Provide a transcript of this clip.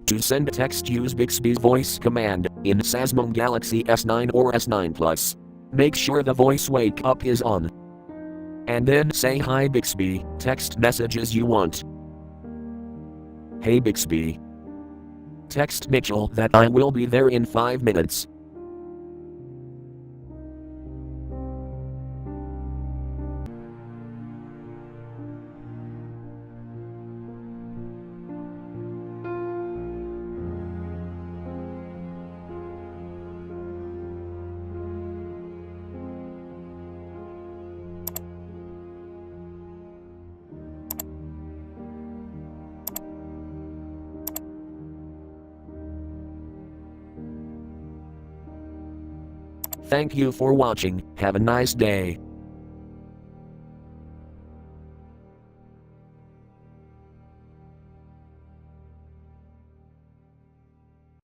To send a text, use Bixby's voice command in Samsung Galaxy S9 or S9 Plus. Make sure the voice wake up is on. And then say hi Bixby, text messages you want. Hey Bixby. Text Mitchell that I will be there in 5 minutes. Thank you for watching, have a nice day.